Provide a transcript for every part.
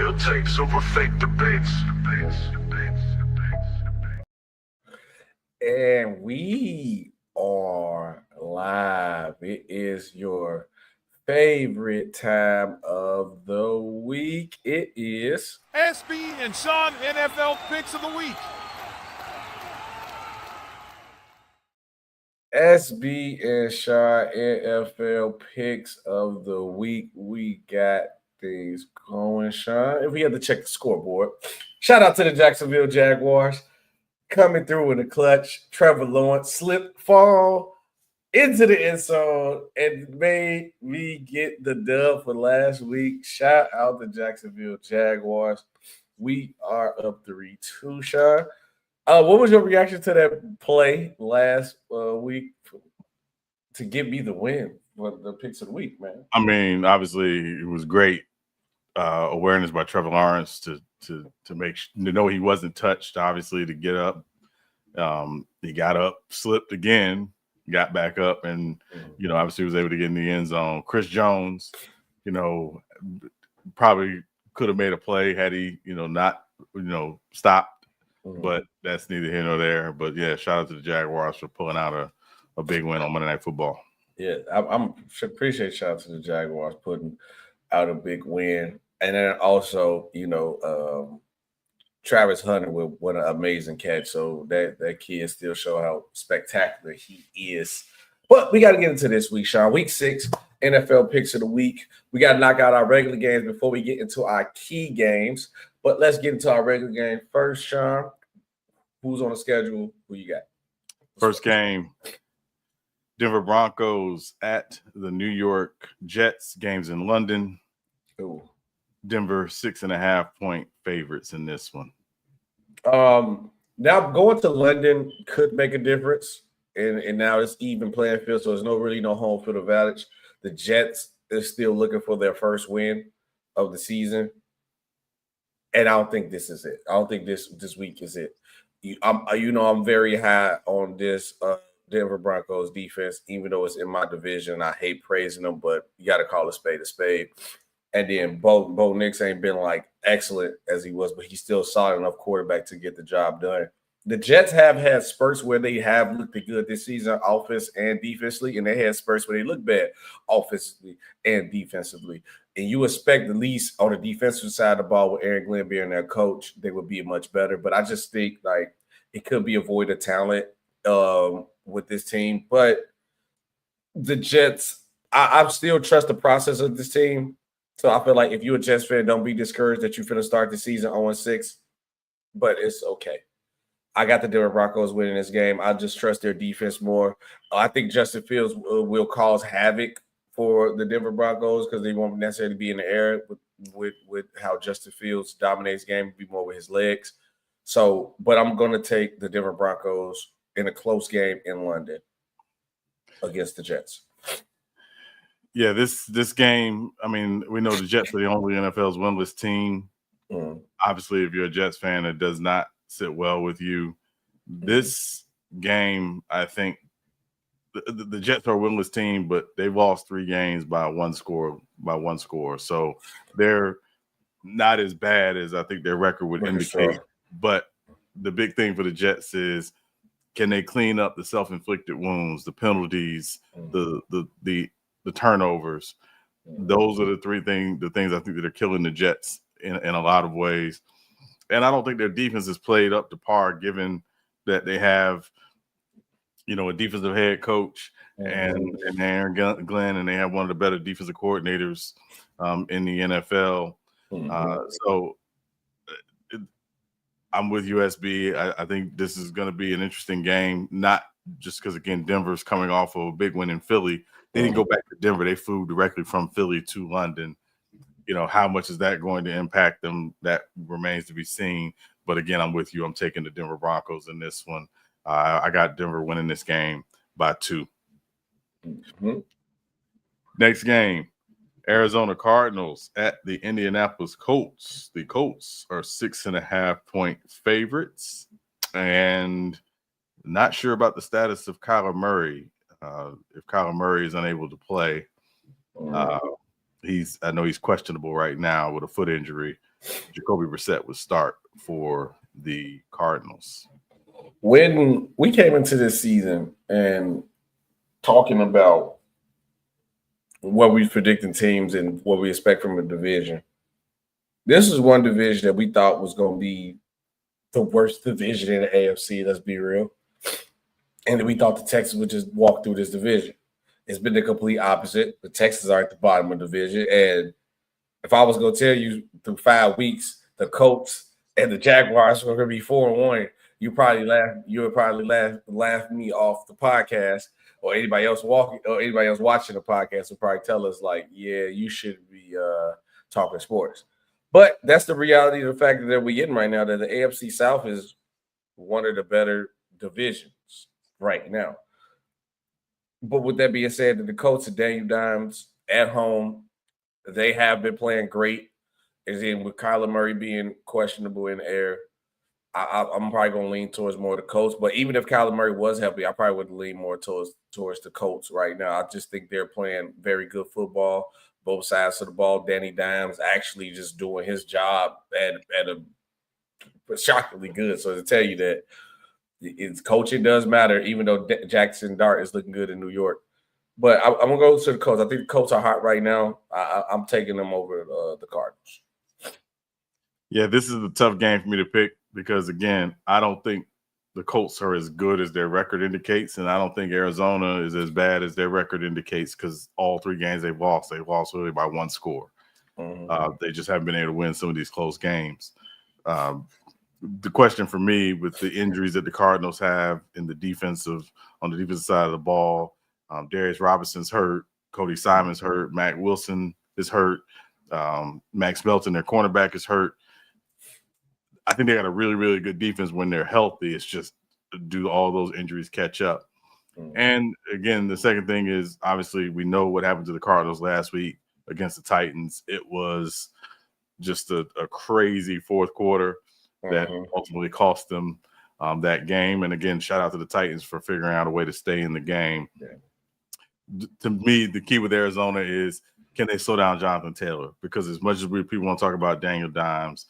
Real takes over fake debates. And we are live. It is your favorite time of the week. It is SB and Sean NFL Picks of the Week. SB and Sean NFL Picks of the Week. We got things going, Sean. If we had to check the scoreboard, shout out to the Jacksonville Jaguars coming through in the clutch. Trevor Lawrence slip, fall into the end zone and made me get the dub for last week. Shout out to Jacksonville Jaguars. We are up 3-2, Sean. What was your reaction to that play last week to give me the win for the picks of the week, man? I mean, obviously, it was great awareness by Trevor Lawrence to know he wasn't touched. Obviously, to get up, he got up, slipped again, got back up, and obviously was able to get in the end zone. Chris Jones, probably could have made a play had he, not, stopped. But that's neither here nor there. But yeah, shout out to the Jaguars for pulling out a big win on Monday Night Football. Yeah, I appreciate shout out to the Jaguars putting out a big win. And then also, Travis Hunter with what an amazing catch. So that kid still show how spectacular he is. But we got to get into this week, Sean. Week 6, NFL Picks of the Week. We got to knock out our regular games before we get into our key games. But let's get into our regular game first, Sean. Who's on the schedule? Who you got? First game, Denver Broncos at the New York Jets. Games in London. Ooh. Denver 6.5-point favorites in this one. Now going to London could make a difference, and now it's even playing field, so there's no home field advantage. The Jets are still looking for their first win of the season, and I don't think this is it. I don't think this week is it. I'm very high on this Denver Broncos defense, even though it's in my division. I hate praising them, but you got to call a spade a spade. And then Bo Nix ain't been like excellent as he was, but he's still solid enough quarterback to get the job done. The Jets have had spurts where they have looked good this season, offense and defensively, and they had spurts where they look bad offensively and defensively. And you expect at least on the defensive side of the ball with Aaron Glenn being their coach, they would be much better. But I just think like it could be a void of talent with this team. But the Jets, I still trust the process of this team. So I feel like if you're a Jets fan, don't be discouraged that you're going to start the season 0-6. But it's okay. I got the Denver Broncos winning this game. I just trust their defense more. I think Justin Fields will cause havoc for the Denver Broncos because they won't necessarily be in the air with how Justin Fields dominates the game, be more with his legs. So, but I'm going to take the Denver Broncos in a close game in London against the Jets. Yeah, this game, I mean, we know the Jets are the only NFL's winless team. Obviously, if you're a Jets fan, it does not sit well with you. This game, I think the Jets are a winless team, but they've lost 3 games by one score. So they're not as bad as I think their record would indicate. Sure. But the big thing for the Jets is, can they clean up the self-inflicted wounds, the penalties, the turnovers? Those are the things I think that are killing the Jets in a lot of ways. And I don't think their defense is played up to par, given that they have, a defensive head coach and Aaron Glenn, and they have one of the better defensive coordinators in the NFL. So I'm with USB. I think this is going to be an interesting game, not just because, again, Denver's coming off of a big win in Philly. They didn't go back to Denver. They flew directly from Philly to London. How much is that going to impact them? That remains to be seen. But again, I'm with you. I'm taking the Denver Broncos in this one. I got Denver winning this game by 2. Next game, Arizona Cardinals at the Indianapolis Colts. The Colts are 6.5-point favorites, and not sure about the status of Kyler Murray. If Kyler Murray is unable to play, I know he's questionable right now with a foot injury. Jacoby Brissett would start for the Cardinals. When we came into this season and talking about what we predicting teams and what we expect from a division, this is one division that we thought was going to be the worst division in the AFC. Let's be real. And we thought the Texans would just walk through this division. It's been the complete opposite. The Texans are at the bottom of the division. And if I was going to tell you through 5 weeks, the Colts and the Jaguars were going to be 4-1, you would probably laugh me off the podcast, or anybody else watching the podcast would probably tell us, like, yeah, you should be talking sports. But that's the reality of the fact that we're getting right now, that the AFC South is one of the better divisions right now. But with that being said, the Colts and Daniel Dimes at home, they have been playing great. As in, with Kyler Murray being questionable in the air, I'm probably going to lean towards more the Colts. But even if Kyler Murray was healthy, I probably would lean more towards the Colts right now. I just think they're playing very good football, both sides of the ball. Danny Dimes actually just doing his job at a shockingly good. So to tell you that it's coaching does matter, even though Jackson Dart is looking good in New York. But I'm going to go to the Colts. I think the Colts are hot right now. I'm taking them over the Cardinals. Yeah, this is a tough game for me to pick because, again, I don't think the Colts are as good as their record indicates, and I don't think Arizona is as bad as their record indicates because all 3 games they've lost really by 1 score. Mm-hmm. They just haven't been able to win some of these close games. The question for me with the injuries that the Cardinals have on the defensive side of the ball, Darius Robinson's hurt, Cody Simon's hurt, Matt Wilson is hurt, Max Melton, their cornerback, is hurt. I think they got a really, really good defense when they're healthy. It's just, do all those injuries catch up? Mm-hmm. And again, the second thing is, obviously, we know what happened to the Cardinals last week against the Titans. It was just a crazy fourth quarter that ultimately cost them that game. And again, shout out to the Titans for figuring out a way to stay in the game. Yeah. To me, the key with Arizona is, can they slow down Jonathan Taylor? Because as much as people want to talk about Danny Dimes,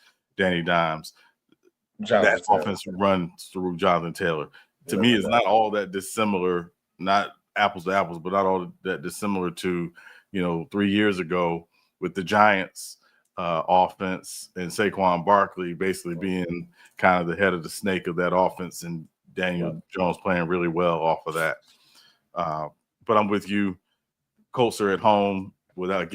that offense runs through Jonathan Taylor. To me, it's not all that dissimilar, not apples to apples, but not all that dissimilar to, 3 years ago with the Giants offense and Saquon Barkley basically being kind of the head of the snake of that offense, and Daniel Jones playing really well off of that. But I'm with you. Colts are at home without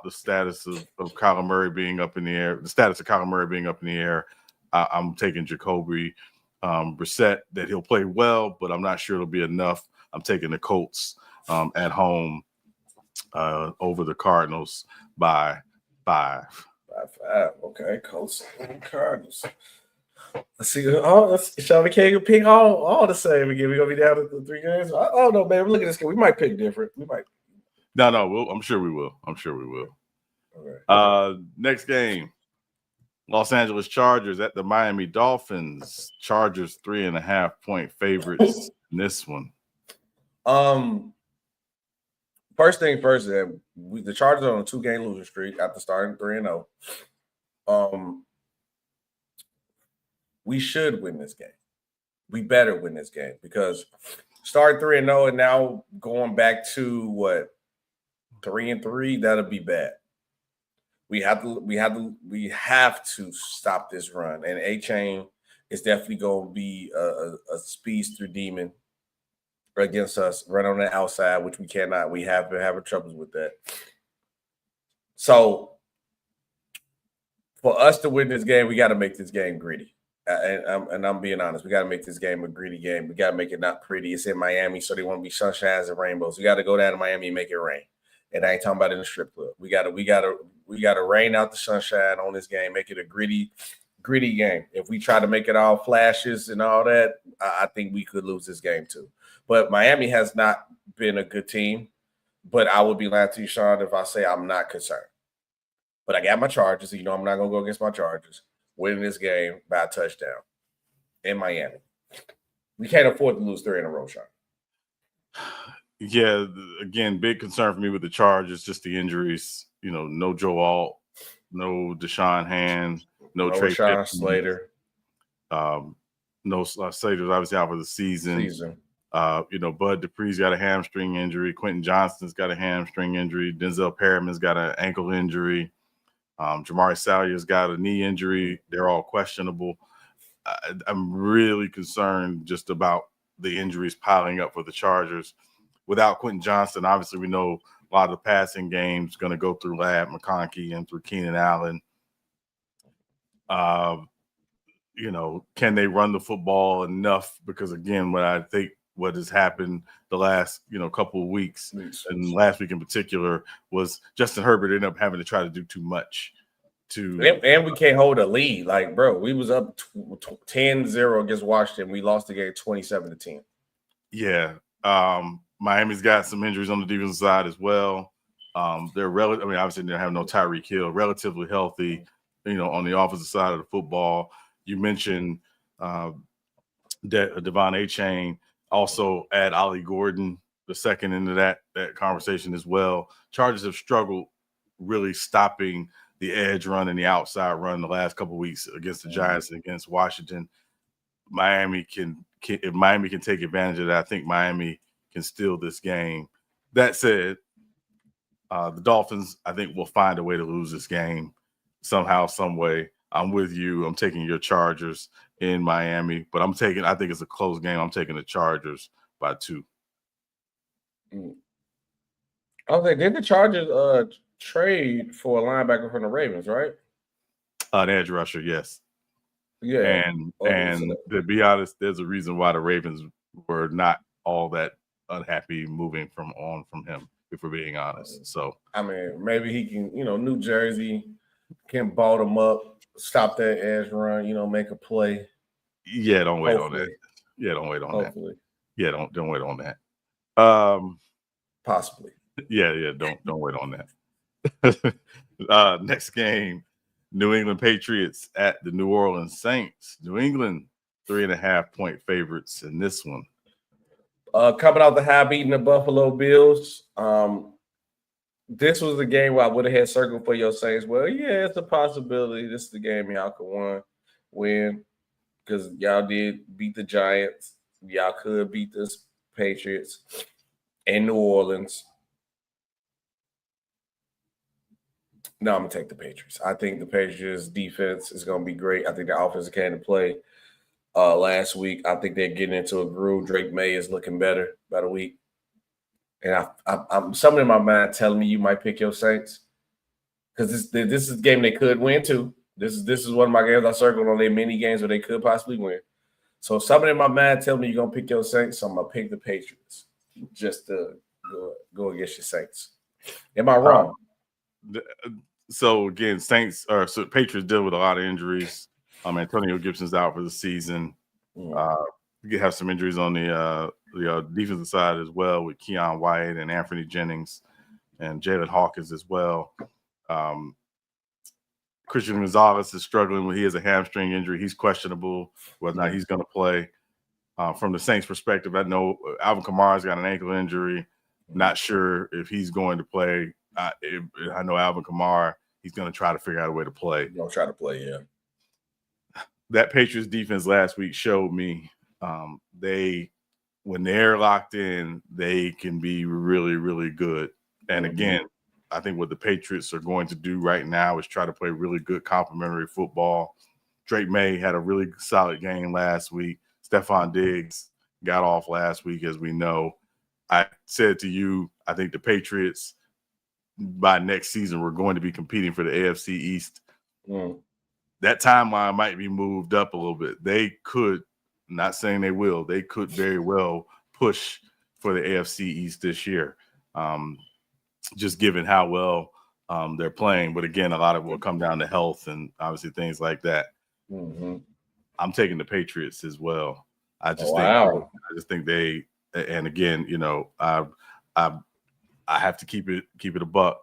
the status of Kyler Murray being up in the air. I'm taking Jacoby Brissett, that he'll play well, but I'm not sure it'll be enough. I'm taking the Colts at home over the Cardinals by 5. By 5. Okay, Colts and Cardinals. Let's see. Sean can't pick all the same again. We're gonna be down to 3 games. I don't know, man. Look at this game. We might pick different. We might. No. I'm sure we will. Okay. Next game. Los Angeles Chargers at the Miami Dolphins. Chargers 3.5-point favorites in this one. First thing first, the Chargers are on a 2-game losing streak after starting 3-0. We should win this game. We better win this game because starting 3-0 and now going back to 3-3, that'll be bad. We have to stop this run, and A-Chain is definitely going to be a speedster demon against us, run on the outside, which we cannot. We have been having troubles with that. So for us to win this game, we got to make this game gritty. And I'm being honest, we got to make this game a gritty game. We got to make it not pretty. It's in Miami, so they want to be sunshines and rainbows. We got to go down to Miami and make it rain. And I ain't talking about in the strip club. We got to rain out the sunshine on this game, make it a gritty game. If we try to make it all flashes and all that, I think we could lose this game too. But Miami has not been a good team. But I would be lying to you, Sean, if I say I'm not concerned. But I got my Chargers. I'm not going to go against my Chargers. Winning this game by a touchdown in Miami. We can't afford to lose 3 in a row, Sean. Yeah, again, big concern for me with the Chargers, just the injuries. No Joe Alt, no Deshaun Hand, no Trey Rashawn Pipkins, Slater. No Slater's obviously out for the season. Bud Dupree's got a hamstring injury. Quentin Johnston's got a hamstring injury. Denzel Perriman's got an ankle injury. Jamari Salyer's got a knee injury. They're all questionable. I'm really concerned just about the injuries piling up for the Chargers. Without Quentin Johnston, obviously we know a lot of the passing game's going to go through Lab McConkey and through Keenan Allen. Can they run the football enough? Because again, what has happened the last couple of weeks and last week in particular was Justin Herbert ended up having to try to do too much. And we can't hold a lead. Like, bro, we was up 10-0 against Washington. We lost the game 27-10. Yeah. Miami's got some injuries on the defensive side as well. They're obviously they have no Tyreek Hill, relatively healthy, on the offensive side of the football. You mentioned Devon Achane. Also add Ollie Gordon, the second into that conversation as well. Chargers have struggled really stopping the edge run and the outside run the last couple of weeks against the Giants and against Washington. If Miami can take advantage of that, I think Miami can steal this game. That said, the Dolphins, I think, will find a way to lose this game somehow, some way. I'm with you. I'm taking your Chargers in Miami, but I think it's a close game. I'm taking the Chargers by 2. Okay, did the Chargers trade for a linebacker from the Ravens, right? An edge rusher, yes. Yeah. And to be honest, there's a reason why the Ravens were not all that unhappy moving from him, if we're being honest. So maybe he can, New Jersey can ball them up, stop that edge run, make a play. Yeah, don't wait on that. Yeah, don't wait on Hopefully. that. Yeah, don't wait on that. Possibly. Yeah, don't wait on that. Next game, New England Patriots at the New Orleans Saints. New England 3.5-point favorites in this one. Coming out the high, beating the Buffalo Bills. This was the game where I would have had circled for your Saints. Well, yeah, it's a possibility. This is the game y'all could win because y'all did beat the Giants. Y'all could beat the Patriots in New Orleans. No, I'm going to take the Patriots. I think the Patriots defense is going to be great. I think the offense came to play last week. I think they're getting into a groove. Drake May is looking better by the week. And I'm something in my mind telling me you might pick your Saints because this is a game they could win too. This is one of my games I circled on their mini games where they could possibly win. So something in my mind telling me you're gonna pick your Saints, so I'm gonna pick the Patriots just to go against your Saints. Am I wrong? So again, Patriots deal with a lot of injuries. Antonio Gibson's out for the season. You have some injuries on the defensive side as well with Keon White and Anthony Jennings and Jalen Hawkins as well. Christian Gonzalez is struggling he has a hamstring injury. He's questionable whether or not he's going to play. From the Saints' perspective, I know Alvin Kamara's got an ankle injury. Not sure if he's going to play. I know Alvin Kamara, he's going to try to figure out a way to play. He'll try to play, yeah. That Patriots defense last week showed me when they're locked in, they can be really, really good. And again, I think what the Patriots are going to do right now is try to play really good complementary football. Drake May had a really solid game last week. Stephon Diggs got off last week, as we know. I said to you, I think the Patriots by next season we're going to be competing for the AFC East. That timeline might be moved up a little bit. They could, not saying they will, they could very well push for the AFC East this year, just given how well they're playing. But again, a lot of it will come down to health and obviously things like that. I'm taking the Patriots as well. I just think they, and again, I have to keep it a buck.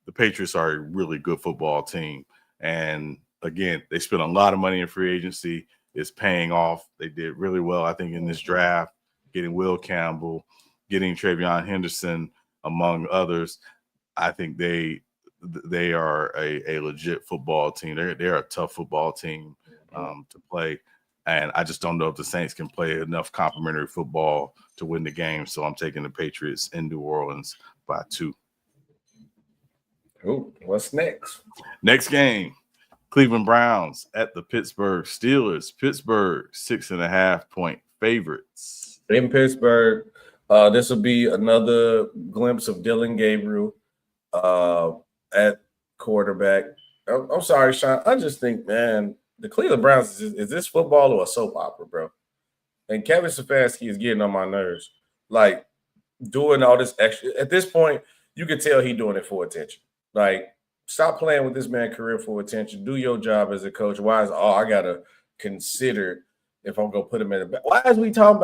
The Patriots are a really good football team, and again, they spent a lot of money in free agency. It's paying off. They did really well, I think, in this draft, getting Will Campbell, getting Travion Henderson, among others, I think they are a legit football team. They're a tough football team to play. And I just don't know if the Saints can play enough complementary football to win the game. So I'm taking the Patriots in New Orleans by 2. Ooh, what's next? Next game, Cleveland Browns at the Pittsburgh Steelers. Pittsburgh 6.5-point favorites. In Pittsburgh, this will be another glimpse of Dylan Gabriel at quarterback. I'm sorry, Sean. I just think, man, the Cleveland Browns, is this football or a soap opera, bro? And Kevin Stefanski is getting on my nerves. Like, doing all this extra. At this point, you can tell he's doing it for attention. Like, stop playing with this man's career for attention. Do your job as a coach. Why is, I got to consider if I'm going to put him in the back. Why is we talking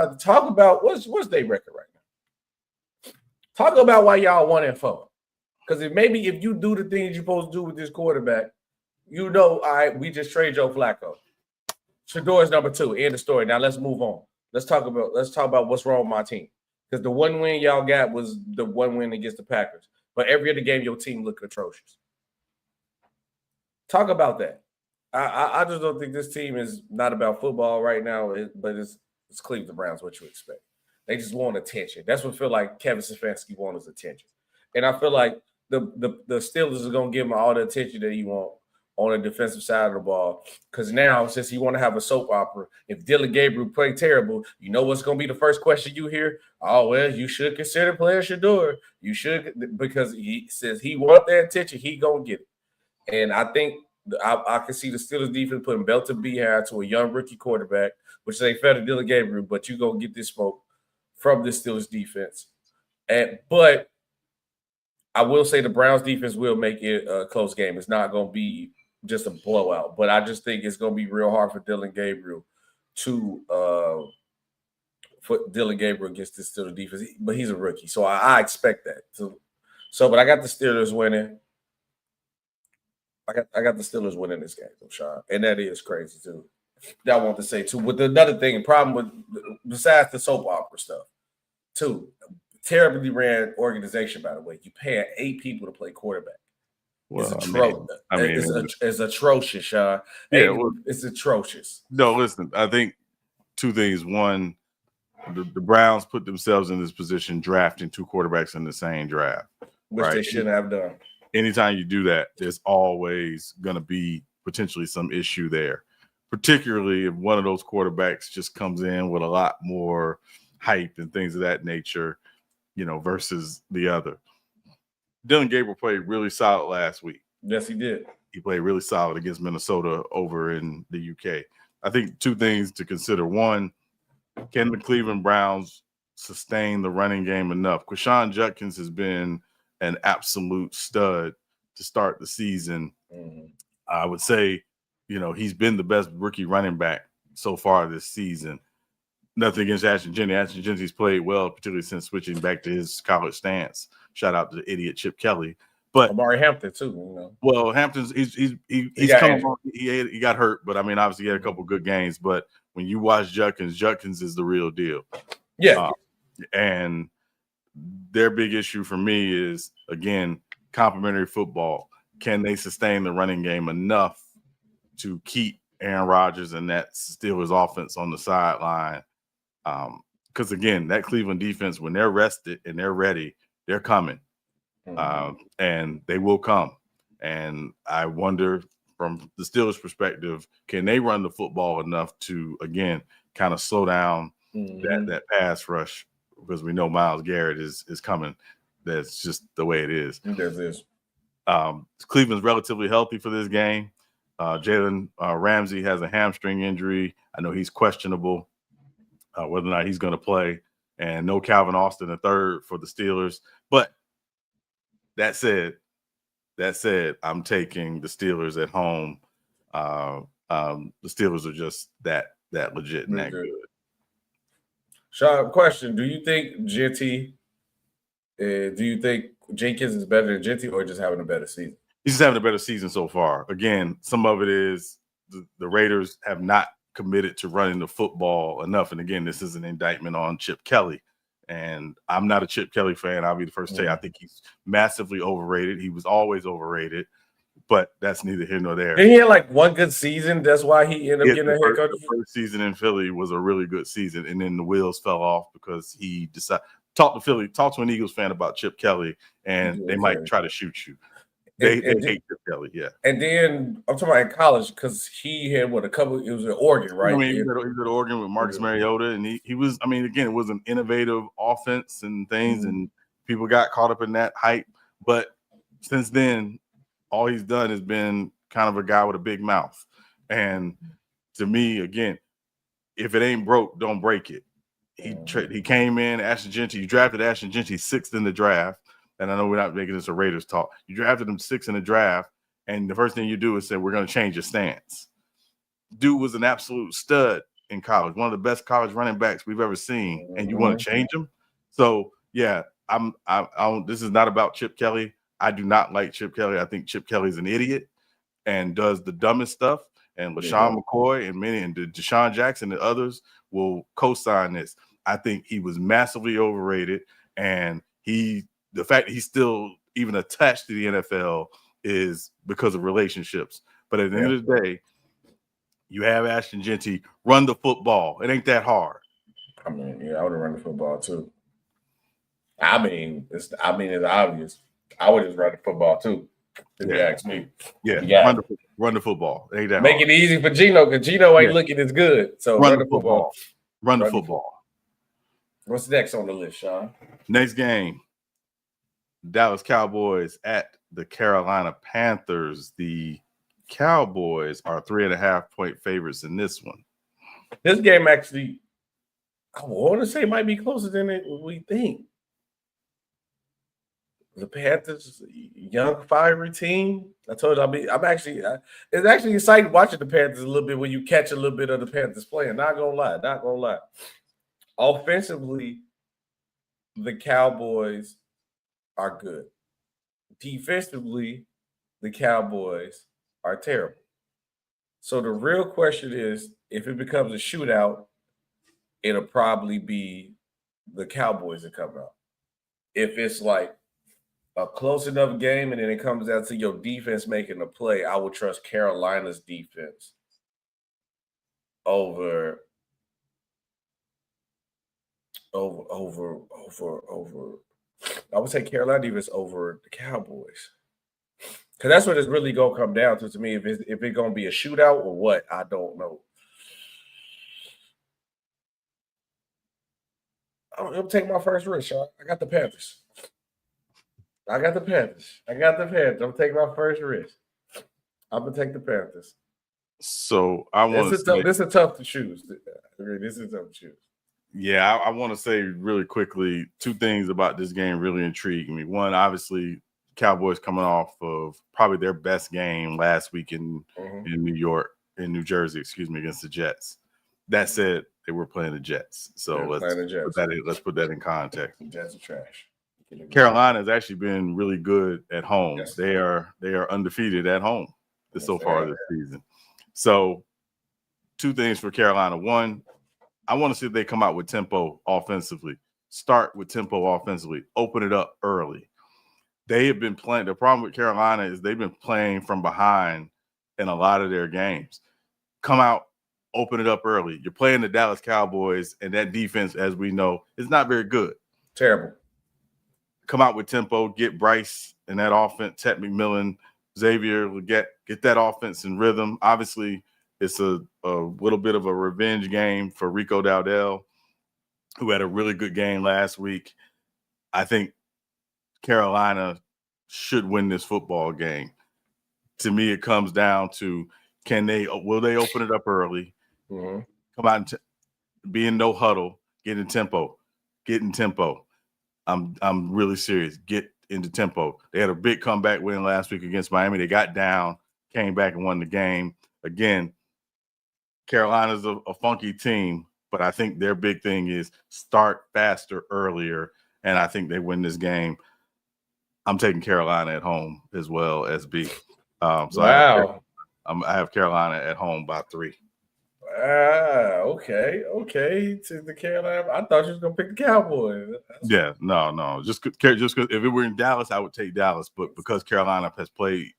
about what's their record right now? Talk about why y'all 1-4. Because if you do the things you're supposed to do with this quarterback, you know, all right, we just trade Joe Flacco. Shador's number 2. End of story. Now let's move on. Let's talk about what's wrong with my team. Because the one win y'all got was the one win against the Packers. But every other game, your team looked atrocious. Talk about that. I just don't think this team is not about football right now, but it's Cleveland Browns, what you expect. They just want attention. That's what I feel like Kevin Stefanski wants is attention. And I feel like the Steelers are going to give him all the attention that he wants on the defensive side of the ball. Because now, since you want to have a soap opera, if Dylan Gabriel played terrible, you know what's going to be the first question you hear? Oh, well, you should consider playing Shador. You should, because he says he wants that attention, he going to get it. And I think I can see the Steelers defense putting belt to behind to a young rookie quarterback, which ain't fair to Dylan Gabriel, but you're going to get this smoke from the Steelers defense. But I will say the Browns defense will make it a close game. It's not going to be just a blowout, but I just think it's going to be real hard for Dylan Gabriel against this Steelers defense. But he's a rookie, so I expect that. But I got the Steelers winning. I got the Steelers winning this game, Sean, and that is crazy too. That I want to say too. With another thing, and problem with besides the soap opera stuff, too, terribly ran organization. By the way, you pay 8 people to play quarterback. Well, it's atrocious, Sean. Yeah, it's atrocious. No, listen, I think 2 things. One, the Browns put themselves in this position drafting 2 quarterbacks in the same draft. Which they shouldn't have done. Anytime you do that, there's always going to be potentially some issue there, particularly if one of those quarterbacks just comes in with a lot more hype and things of that nature, you know, versus the other. Dylan Gabriel played really solid last week. Yes, he did. He played really solid against Minnesota over in the UK. I think 2 things to consider. One, can the Cleveland Browns sustain the running game enough? Quinshon Judkins has been an absolute stud to start the season. Mm-hmm. I would say, you know, he's been the best rookie running back so far this season. Nothing against Ashton Jennings. Ashton Jennings played well, particularly since switching back to his college stance. Shout out to the idiot Chip Kelly. But Amari Hampton too, you know. Well, Hampton's he's coming on. He got hurt, but I mean, obviously he had a couple good games. But when you watch Judkins is the real deal. Yeah, and their big issue for me is, again, complementary football. Can they sustain the running game enough to keep Aaron Rodgers and that Steelers offense on the sideline? Because, again, that Cleveland defense, when they're rested and they're ready, they're coming. And they will come. And I wonder, from the Steelers' perspective, can they run the football enough to, again, kind of slow down that pass rush? Because we know Myles Garrett is coming. That's just the way it is. There's this. Cleveland's relatively healthy for this game. Jalen Ramsey has a hamstring injury. I know he's questionable whether or not he's going to play. And no Calvin Austin III for the Steelers. But that said, I'm taking the Steelers at home. The Steelers are just that legit and that good. Sean, question: do you think Jenkins is better than Genty, or just having a better season? He's just having a better season so far. Again, some of it is the Raiders have not committed to running the football enough. And again, this is an indictment on Chip Kelly And I'm not a Chip Kelly fan. I'll be the first to tell you. I think he's massively overrated. He was always overrated, but that's neither here nor there. He had like one good season. That's why he ended up getting a head coach. The first season in Philly was a really good season, and then the wheels fell off because he decided talk to an Eagles fan about Chip Kelly, and they might try to shoot you. They hate Chip Kelly, yeah. And then I'm talking about in college because he had it was in Oregon, right? I mean, he was at Oregon with Marcus Mariota, and he was. I mean, again, it was an innovative offense and things, and people got caught up in that hype. But since then, all he's done has been kind of a guy with a big mouth. And to me, again, if it ain't broke, don't break it. He came in, Ashton Genty. You drafted Ashton Genty 6th in the draft. And I know we're not making this a Raiders talk. You drafted him 6th in the draft, and the first thing you do is say, we're going to change your stance. Dude was an absolute stud in college, one of the best college running backs we've ever seen, and you want to change him? So, yeah, this is not about Chip Kelly. I do not like Chip Kelly. I think Chip Kelly's an idiot and does the dumbest stuff, and LaShawn McCoy and Deshaun Jackson and others will co-sign this. I think he was massively overrated, and the fact that he's still even attached to the NFL is because of relationships. But at the end of the day, you have Ashton Genty run the football. It ain't that hard. I mean, yeah, I would have run the football too. I mean, it's obvious. I would just run the football too, if you ask me. Yeah, run the football. It ain't that Make hard. it easy for Gino because Gino ain't looking as good. So run the football. Run the football. What's next on the list, Sean? Next game. Dallas Cowboys at the Carolina Panthers. The Cowboys are 3.5-point favorites in this one. This game actually, I want to say, might be closer than we think. The Panthers, young, fiery team. I told you, it's actually exciting watching the Panthers a little bit when you catch a little bit of the Panthers playing. Not gonna lie. Offensively, the Cowboys are good. Defensively, the Cowboys are terrible. So the real question is, if it becomes a shootout, it'll probably be the Cowboys that come out. If it's like a close enough game and then it comes down to your defense making a play, I would trust Carolina's defense over. I would say Carolina defense over the Cowboys, because that's what it's really gonna come down to me. If it's gonna be a shootout or what, I don't know. I'm gonna take my first risk, Sean. I got the Panthers. I'm taking my first risk. I'm gonna take the Panthers. So I want to. This is tough to choose. This is tough to choose. Yeah, I want to say really quickly 2 things about this game really intrigue me. One, obviously, Cowboys coming off of probably their best game last week in New Jersey, against the Jets. That said, they were playing the Jets. So let's put that in context. The Jets are trash. Carolina has actually been really good at home. Yes. They are undefeated at home so far this season. So 2 things for Carolina. One, I want to see if they come out with tempo offensively. Start with tempo offensively. Open it up early. They have been playing. The problem with Carolina is they've been playing from behind in a lot of their games. Come out, open it up early. You're playing the Dallas Cowboys, and that defense, as we know, is not very good. Terrible. Come out with tempo. Get Bryce and that offense. Ted McMillan, Xavier will get that offense in rhythm. Obviously, it's a little bit of a revenge game for Rico Dowdell, who had a really good game last week. I think Carolina should win this football game. To me, it comes down to will they open it up early, come out and be in no huddle, get in tempo. I'm really serious. Get into tempo. They had a big comeback win last week against Miami. They got down, came back and won the game. Again, Carolina's a funky team, but I think their big thing is start faster earlier, and I think they win this game. I'm taking Carolina at home as well, SB. So wow. I have Carolina at home by 3. Okay. To the Carolina, I thought you was gonna pick the Cowboys. Yeah, no. Just because if it were in Dallas, I would take Dallas. But because Carolina has played,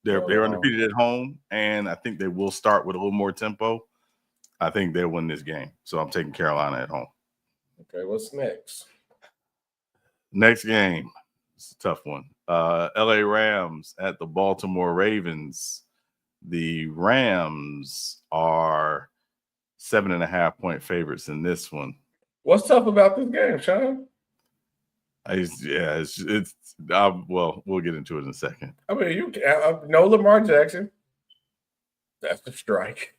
they're undefeated at home, and I think they will start with a little more tempo. I think they'll win this game. So I'm taking Carolina at home. Okay, what's next? Next game. It's a tough one. LA Rams at the Baltimore Ravens. The Rams are 7.5-point favorites in this one. What's tough about this game, Sean? Well, we'll get into it in a second. I mean, you no Lamar Jackson. That's the strike.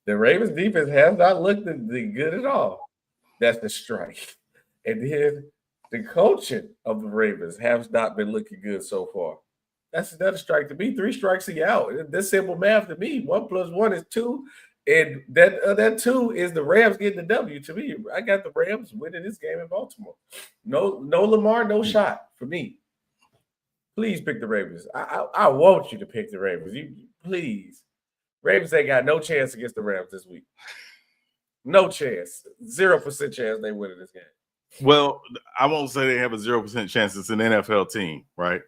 The Ravens defense has not looked good at all. That's the strike. And then the coaching of the Ravens has not been looking good so far. That's another strike to me. 3 strikes and you out. That's simple math to me. 1 + 1 is 2. And that 2 is the Rams getting the W to me. I got the Rams winning this game in Baltimore. No Lamar, no shot for me. Please pick the Ravens. I want you to pick the Ravens. You please. Ravens ain't got no chance against the Rams this week. No chance. 0% chance they win this game. Well, I won't say they have a 0% chance. It's an NFL team, right?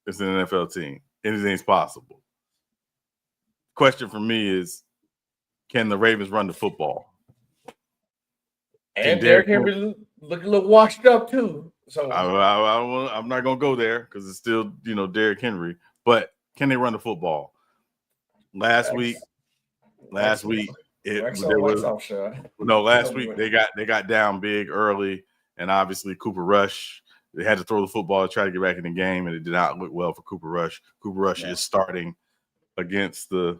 It's an NFL team. Anything's possible. Question for me is, can the Ravens run the football? And Derrick Henry look a little washed up too. So I'm not going to go there because it's still, Derrick Henry. But can they run the football? Last week they got down big early, and obviously Cooper Rush. They had to throw the football to try to get back in the game, and it did not look well for Cooper Rush. Cooper Rush is starting against the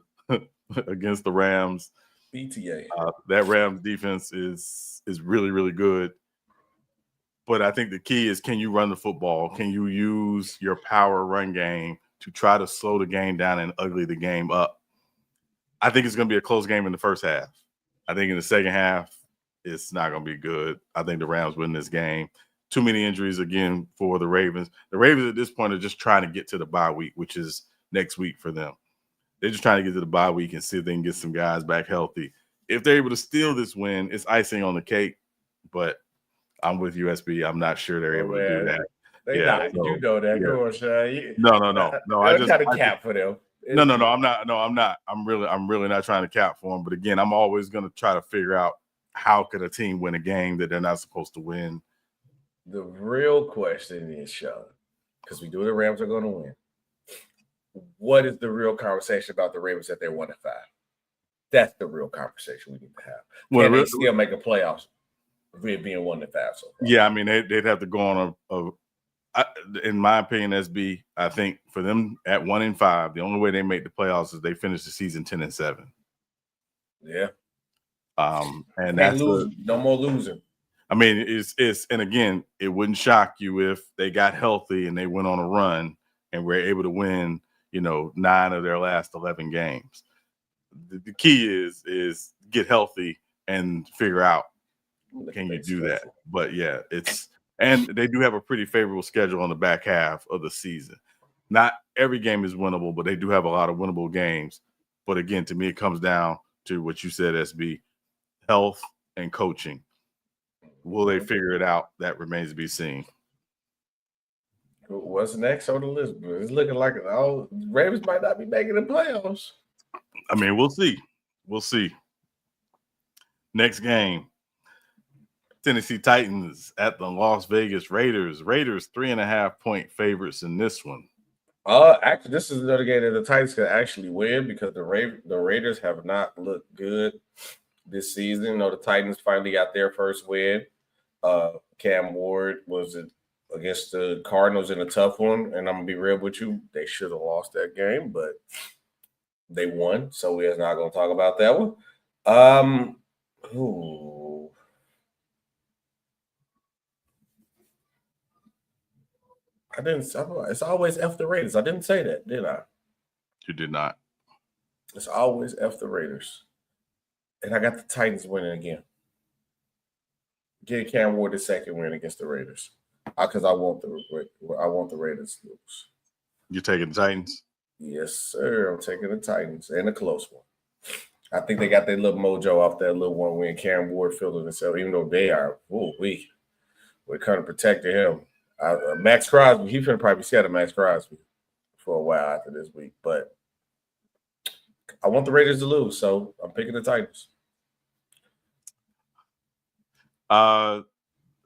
Rams. BTA. That Rams defense is really, really good. But I think the key is, can you run the football? Can you use your power run game to try to slow the game down and ugly the game up? I think it's going to be a close game in the first half. I think in the second half, it's not going to be good. I think the Rams win this game. Too many injuries again for the Ravens. The Ravens at this point are just trying to get to the bye week, which is next week for them. They're just trying to get to the bye week and see if they can get some guys back healthy. If they're able to steal this win, it's icing on the cake. But I'm with USB. I'm not sure they're able to do that. So, you know that. Go on, Sean. No. I just got a cap for them. No, I'm not. I'm really not trying to cap for them. But again, I'm always going to try to figure out how could a team win a game that they're not supposed to win. The real question is, Sean, because we do the Rams are going to win. What is the real conversation about the Ravens that they're 1-5? That's the real conversation we need to have. Can they still make a playoffs with being 1-5? So far? Yeah, I mean they'd have to go on in my opinion, SB. I think for them at 1-5, the only way they make the playoffs is they finish the season 10-7. Yeah. And that's no more losing. I mean, it's and again, it wouldn't shock you if they got healthy and they went on a run and were able to win, 9 of their last 11 games. The key is get healthy and figure out, can you do that? But yeah, and they do have a pretty favorable schedule on the back half of the season. Not every game is winnable, but they do have a lot of winnable games. But again, to me, it comes down to what you said, SB, health and coaching. Will they figure it out? That remains to be seen. What's next on the list? It's looking like Ravens might not be making the playoffs. I mean, we'll see. We'll see. Next game. Tennessee Titans at the Las Vegas Raiders. Raiders 3.5-point favorites in this one. Actually, this is another game that the Titans can actually win because the Raiders have not looked good this season. The Titans finally got their first win. Cam Ward was against the Cardinals in a tough one, and I'm gonna be real with you, they should have lost that game, but they won, so we're not gonna talk about that one. It's always F the Raiders. I didn't say that, did I? You did not. It's always F the Raiders. And I got the Titans winning again. Get Cam Ward the second win against the Raiders. Because I want the Raiders to lose. You taking the Titans? Yes, sir. I'm taking the Titans and a close one. I think they got their little mojo off that little one win. Karen Ward feeling himself, even though they are, we're kind of protecting him. Max Crosby, he's going to probably be scared of Max Crosby for a while after this week. But I want the Raiders to lose, so I'm picking the Titans.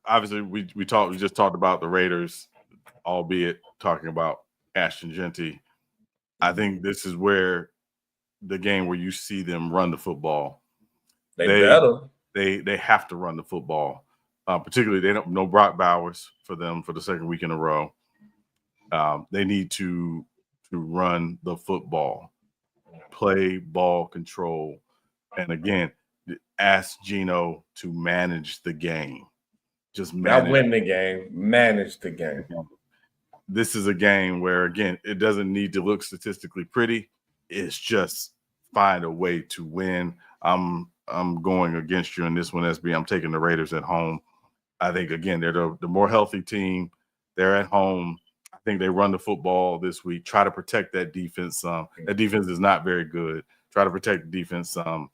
Obviously, we just talked about the Raiders, albeit talking about Ashton Genty. I think this is where the game where you see them run the football. They better. They have to run the football. Particularly, they don't know Brock Bowers for them for the second week in a row. They need to run the football, play ball control, and again, ask Geno to manage the game. Just not win the game, manage the game. This is a game where, again, it doesn't need to look statistically pretty. It's just find a way to win. I'm going against you in this one, SB. I'm taking the Raiders at home. I think, again, they're the more healthy team. They're at home. I think they run the football this week. Try to protect that defense some. That defense is not very good. Try to protect the defense some.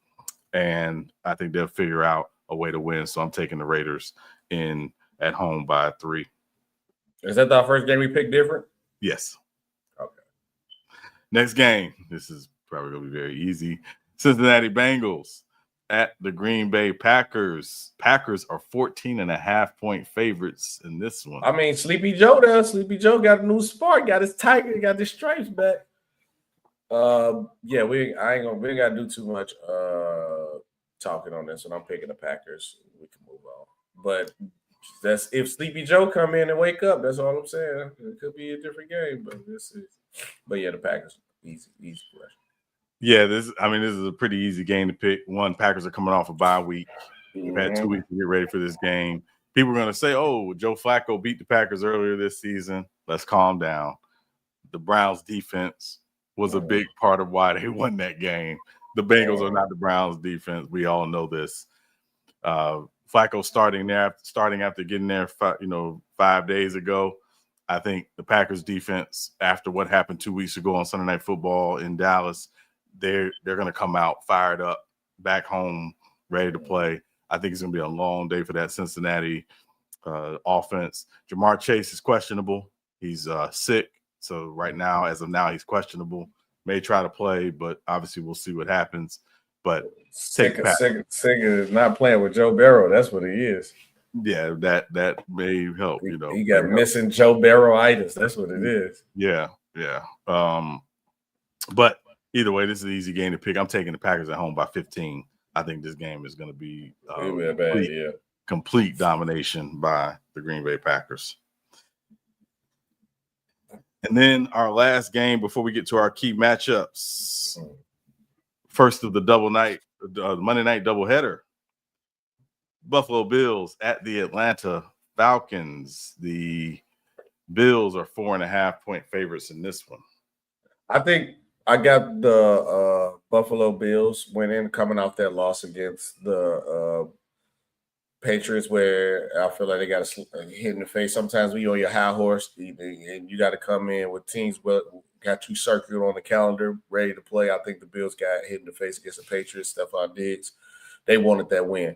And I think they'll figure out a way to win. So I'm taking the Raiders at home by 3. Is that our first game we picked different? Yes. Okay. Next game. This is probably going to be very easy. Cincinnati Bengals at the Green Bay Packers. Packers are 14.5-point favorites in this one. I mean, Sleepy Joe there. Sleepy Joe got a new spark, got his tiger, got his stripes back. Yeah, we ain't gotta do too much talking on this, and I'm picking the Packers. We can move on. But that's if Sleepy Joe come in and wake up, that's all I'm saying. It could be a different game, but yeah, the Packers, easy question. Yeah, this is a pretty easy game to pick. One, Packers are coming off a bye week. They've had 2 weeks to get ready for this game. People are going to say, oh, Joe Flacco beat the Packers earlier this season. Let's calm down. The Browns defense was a big part of why they won that game. The Bengals are not the Browns defense. We all know this. Flacco starting after getting there 5 days ago. I think the Packers defense, after what happened 2 weeks ago on Sunday Night Football in Dallas, they're going to come out fired up, back home, ready to play. I think it's going to be a long day for that Cincinnati offense. Jamar Chase is questionable. He's sick. So right now, as of now, he's questionable. May try to play, but obviously we'll see what happens. But Singer is not playing with Joe Burrow. That's what he is. Yeah, that may help. He got missing Joe Burrow-itis. That's what it is. Yeah. But either way, this is an easy game to pick. I'm taking the Packers at home by 15. I think this game is going to be complete domination by the Green Bay Packers. And then our last game before we get to our key matchups. First of the Monday night doubleheader. Buffalo Bills at the Atlanta Falcons. The Bills are 4.5-point favorites in this one. I think I got the Buffalo Bills winning, coming off that loss against the Patriots, where I feel like they got a hit in the face. Sometimes when you're on your high horse and you got to come in with teams got you circled on the calendar, ready to play. I think the Bills got hit in the face against the Patriots. Stephon Diggs, they wanted that win.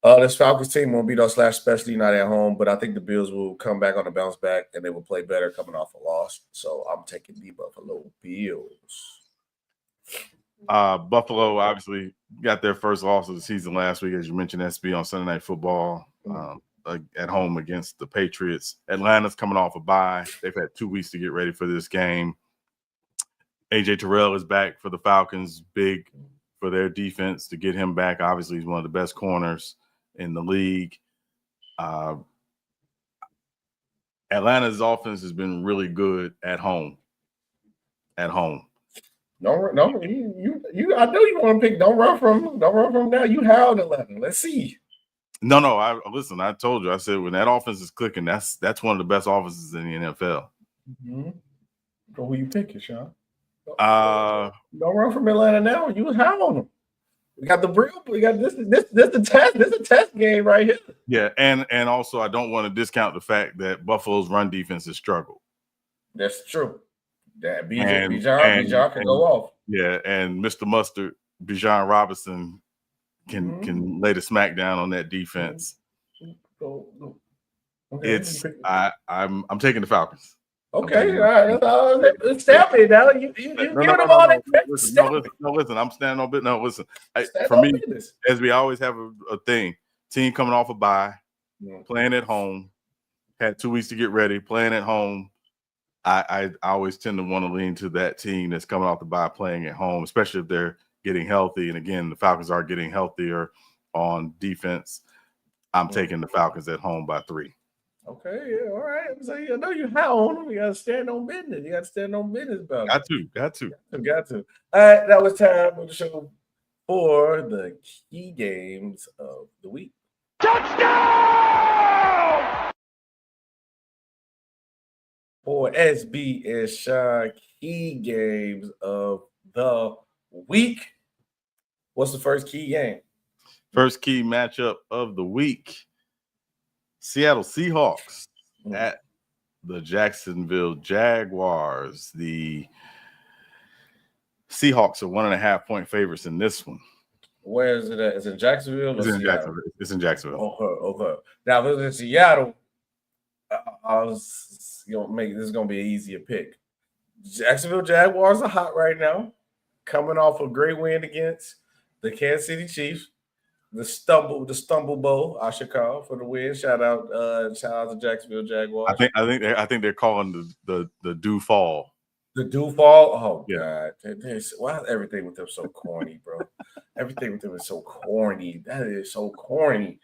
This Falcons team won't beat us, especially not at home, but I think the Bills will come back on the bounce back and they will play better coming off a loss. So I'm taking the Buffalo Bills. Buffalo obviously got their first loss of the season last week, as you mentioned, SB, on Sunday Night Football at home against the Patriots. Atlanta's coming off a bye. They've had 2 weeks to get ready for this game. AJ Terrell is back for the Falcons, big for their defense to get him back. Obviously, he's one of the best corners in the league. Atlanta's offense has been really good at home. No, I know you want to pick. Don't run from now. You held Atlanta. Let's see. No. Listen. I told you. I said when that offense is clicking, that's one of the best offenses in the NFL. Mm-hmm. So who you picking, Sean? Don't run from Atlanta now. You held them. We got the real. We got this. This the test. This is a test game right here. Yeah, and also I don't want to discount the fact that Buffalo's run defense has struggled. That's true. That Bijan can go off. Yeah, and Mr. Mustard Bijan Robinson can lay the smack down on that defense. Okay. I'm taking the Falcons. Okay, all right. Let's stamp it now. You give them all that credit. Listen. I'm standing on bit. No, listen. For me, as we always have a thing, team coming off a bye, playing at home, had 2 weeks to get ready, playing at home. I always tend to want to lean to that team that's coming off the bye, playing at home, especially if they're getting healthy. And again, the Falcons are getting healthier on defense. I'm taking the Falcons at home by 3. Okay, yeah, all right. So I know you're high on them. You got to stand on business. You got to stand on business about it. Got to. All right, that was time for the show for the key games of the week. Touchdown! For SB and Sean, key games of the week. What's the first key game? First key matchup of the week. Seattle Seahawks at the Jacksonville Jaguars. The Seahawks are 1.5-point favorites in this one. Where is it at? Is it Jacksonville? It's in Jacksonville. Okay. Now, if it's in Seattle, this is going to be an easier pick. Jacksonville Jaguars are hot right now, coming off a great win against the Kansas City Chiefs. The stumble bowl, I should call, for the win. Shout out to Jacksonville Jaguars. I think they're calling the dew fall. The dew fall? Oh yeah. God. Why is everything with them so corny, bro? Everything with them is so corny. That is so corny.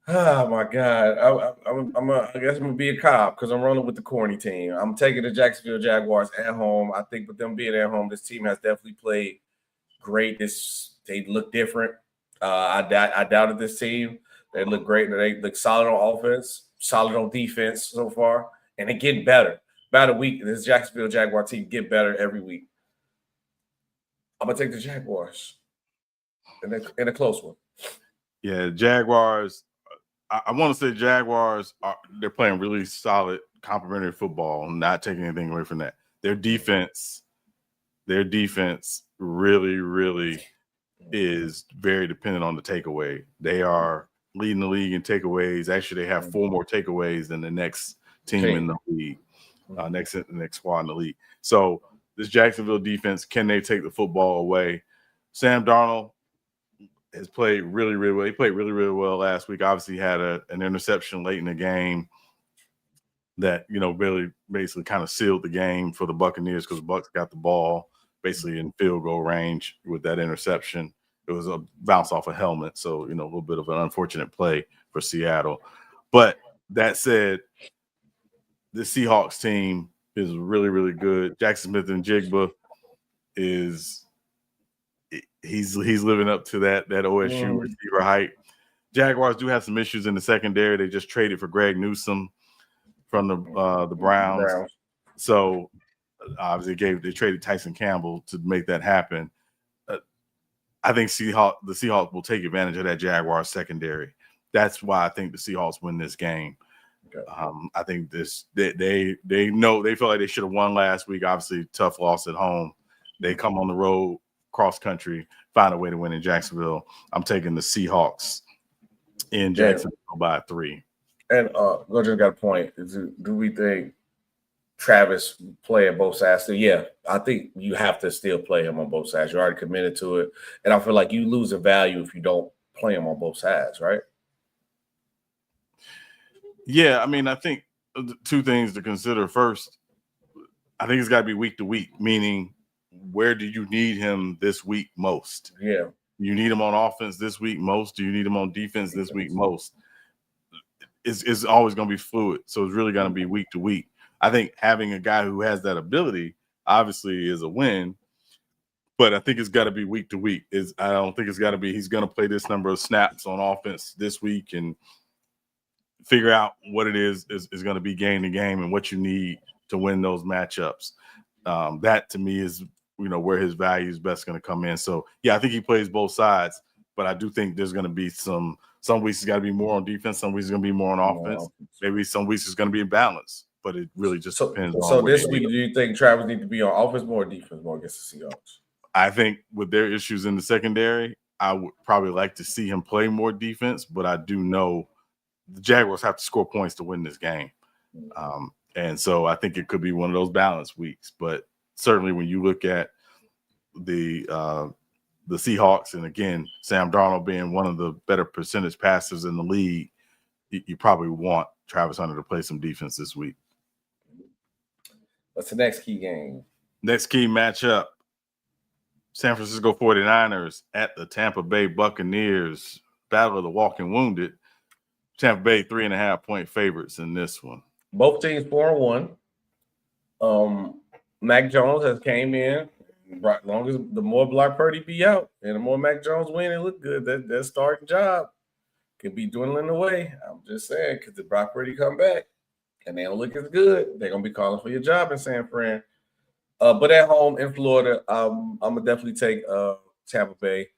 Oh my God. I guess I'm gonna be a cop because I'm rolling with the corny team. I'm taking the Jacksonville Jaguars at home. I think with them being at home, this team has definitely played great. They look different. I doubted this team. They look great. They look solid on offense, solid on defense so far, and they're getting better. About a week, this Jacksonville Jaguar team get better every week. I'm gonna take the Jaguars in a close one. Yeah, Jaguars. I want to say Jaguars they're playing really solid, complementary football. Not taking anything away from that. Their defense really, really is very dependent on the takeaway. They are leading the league in takeaways. Actually, they have 4 more takeaways than the next team in the league, next squad in the league. So this Jacksonville defense, can they take the football away? Sam Darnold has played really, really well. He played really, really well last week. Obviously, had an interception late in the game that really basically kind of sealed the game for the Buccaneers because the Bucs got the ball basically in field goal range with that interception. It was a bounce off a helmet, so a little bit of an unfortunate play for Seattle. But that said, the Seahawks team is really, really good. Jackson Smith-Njigba he's living up to that OSU receiver height. Jaguars do have some issues in the secondary. They just traded for Greg Newsome from the Browns. So obviously they traded Tyson Campbell to make that happen. I think the Seahawks will take advantage of that Jaguars secondary. That's why I think the Seahawks win this game. Okay. I think they feel like they should have won last week. Obviously, tough loss at home. They come on the road, cross country, find a way to win in Jacksonville. I'm taking the Seahawks in Jacksonville by 3. And Roger got a point. Do we think Travis play on both sides? So yeah, I think you have to still play him on both sides. You're already committed to it. And I feel like you lose in value if you don't play him on both sides, right? Yeah, I mean, I think 2 things to consider. First, I think it's got to be week to week, meaning where do you need him this week most? Yeah. You need him on offense this week most? Do you need him on defense this week most? It's always going to be fluid. So it's really going to be week to week. I think having a guy who has that ability obviously is a win, but I think it's got to be week to week. I don't think it's got to be he's going to play this number of snaps on offense this week and figure out what it is going to be game to game and what you need to win those matchups. That to me is where his value is best going to come in. So yeah, I think he plays both sides, but I do think there's going to be some weeks it's got to be more on defense, some weeks it's going to be more on offense. Maybe some weeks it's going to be a balance, but it really just depends. So this week, do you think Travis needs to be on offense more or defense more against the Seahawks? I think with their issues in the secondary, I would probably like to see him play more defense, but I do know the Jaguars have to score points to win this game. And so I think it could be one of those balance weeks. But certainly when you look at the Seahawks, and again, Sam Darnold being one of the better percentage passers in the league, you probably want Travis Hunter to play some defense this week. What's the next key game? Next key matchup, San Francisco 49ers at the Tampa Bay Buccaneers. Battle of the Walking Wounded. Tampa Bay 3.5-point favorites in this one. Both teams 4-1. Mac Jones has came in. Right, long as the more Brock Purdy be out and the more Mac Jones win, it look good. That starting job could be dwindling away. I'm just saying, because the Brock Purdy come back and they don't look as good, they're gonna be calling for your job in San Fran. But at home in Florida, I'm gonna definitely take Tampa Bay.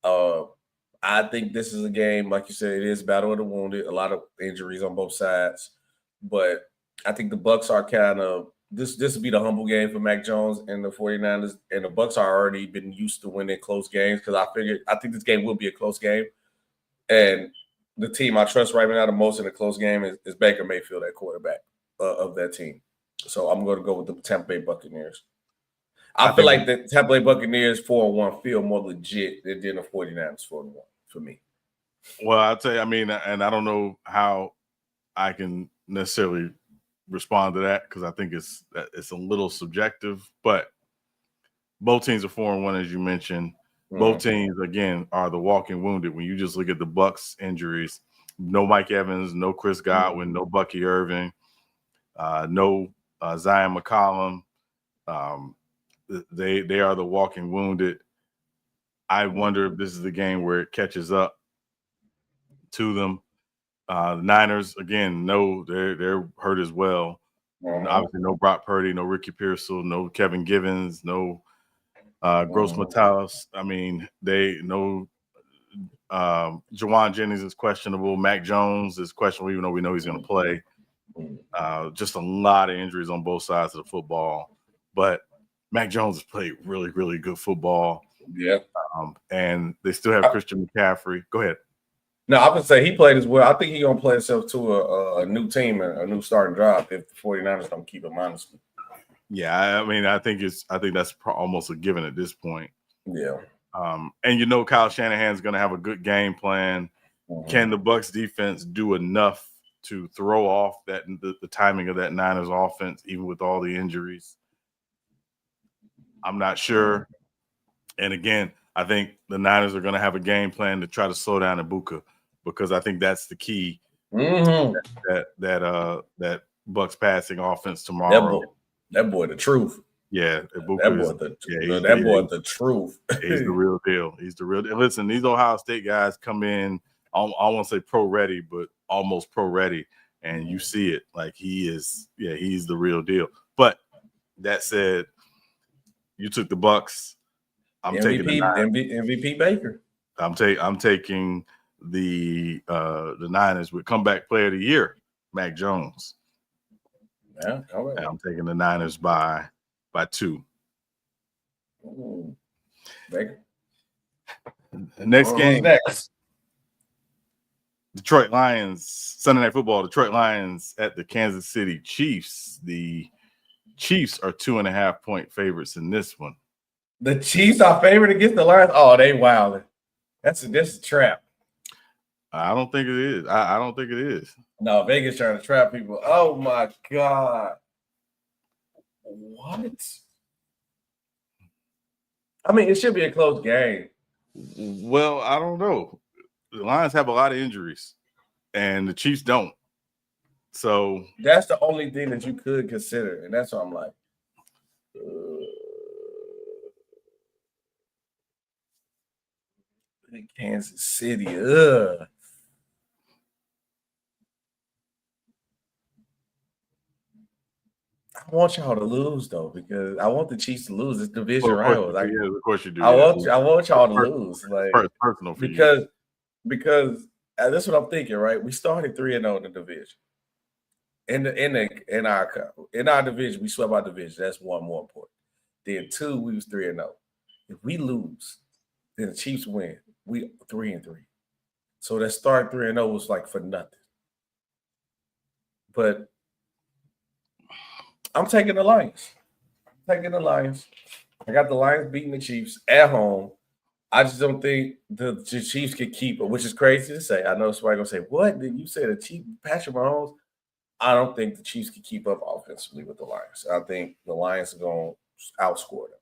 I think this is a game, like you said, it is battle of the wounded. A lot of injuries on both sides, but I think the Bucs are kind of this will be the humble game for Mac Jones and the 49ers, and the Bucs are already been used to winning close games because I think this game will be a close game, and the team I trust right now the most in a close game is Baker Mayfield at quarterback of that team. So I'm going to go with the Tampa Bay Buccaneers. I feel like the Tampa Bay Buccaneers 4-1 feel more legit than the 49ers 4-1 for me. Well, I'll tell you, I mean, and I don't know how I can necessarily respond to that because I think it's a little subjective, but both teams are 4-1, as you mentioned. Both teams, again, are the walking wounded. When you just look at the Bucs injuries, no Mike Evans, no Chris Godwin, no Bucky Irving, no Zion McCollum. They are the walking wounded. I wonder if this is the game where it catches up to them. The Niners, again, no, they're hurt as well. Obviously, no Brock Purdy, no Ricky Pearsall, no Kevin Givens, no Gross Matalis. I mean, Jawan Jennings is questionable. Mac Jones is questionable, even though we know he's going to play. Just a lot of injuries on both sides of the football. But Mac Jones has played really, really good football. Yeah. And they still have Christian McCaffrey. Go ahead. No, I would say he played as well. I think he's going to play himself to a new team and a new starting job if the 49ers don't keep him, honestly. Yeah, I mean, I think that's almost a given at this point. Yeah. And Kyle Shanahan's going to have a good game plan. Can the Bucs defense do enough to throw off the timing of that Niners offense, even with all the injuries? I'm not sure. And again, I think the Niners are going to have a game plan to try to slow down Ibuka because I think that's the key. That Bucs passing offense tomorrow. That boy, the truth. Yeah, that boy, the truth. He's the real deal. He's the real deal. Listen, these Ohio State guys come in, I won't say pro ready, but almost pro ready, and you see it. Like he's the real deal. But that said, you took the Bucs. I'm taking the MVP Baker. I'm taking the Niners with comeback player of the year, Mac Jones. Yeah, all right. I'm taking the Niners by 2. Baker. The next game. Detroit Lions, Sunday Night Football, Detroit Lions at the Kansas City Chiefs. The Chiefs are 2.5-point favorites in this one. The Chiefs are favored against the Lions? Oh, they wilding. That's a trap. I don't think it is. I don't think it is. No, Vegas trying to trap people. Oh, my God. What? I mean, it should be a close game. Well, I don't know. The Lions have a lot of injuries, and the Chiefs don't. So that's the only thing that you could consider, and that's what I'm like. Kansas City. I want y'all to lose though, because I want the Chiefs to lose. It's division rivals. Of course you do. I want y'all to lose. Like personal for because that's what I'm thinking. Right, we started 3-0 in the division. In our division, we swept our division. That's one more important. Then 2, we was 3-0. If we lose, then the Chiefs win. We 3-3. So that start 3-0 was like for nothing. But I'm taking the Lions. I got the Lions beating the Chiefs at home. I just don't think the Chiefs could keep it, which is crazy to say. I know somebody gonna say, "What did you say? The Chiefs, Patrick Mahomes?" I don't think the Chiefs can keep up offensively with the Lions. I think the Lions are gonna outscore them,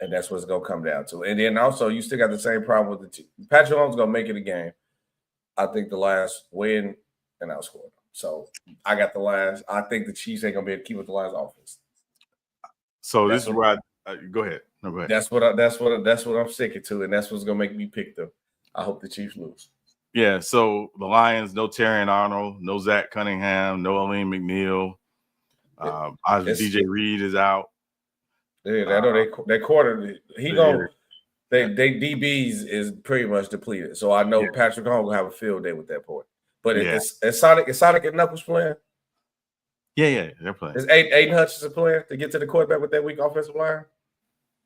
and that's what it's gonna come down to. And then also, you still got the same problem with the Chiefs. Patrick Mahomes gonna make it a game. I think the Lions win and outscore them. So I got the Lions. I think the Chiefs ain't gonna be able to keep with the Lions offense. So this is where go ahead. No, go ahead. That's what I'm sticking to, and that's what's gonna make me pick them. I hope the Chiefs lose. Yeah. So the Lions, no Terrion Arnold, no Zach Cunningham, no Aleem McNeil. DJ Reed is out. Yeah, I know they quarter. They DBs is pretty much depleted. So I know Patrick Mahomes will have a field day with that point. But it's Sonic and Knuckles playing. Yeah, they're playing. Is Aiden Hutchinson playing to get to the quarterback with that weak offensive line?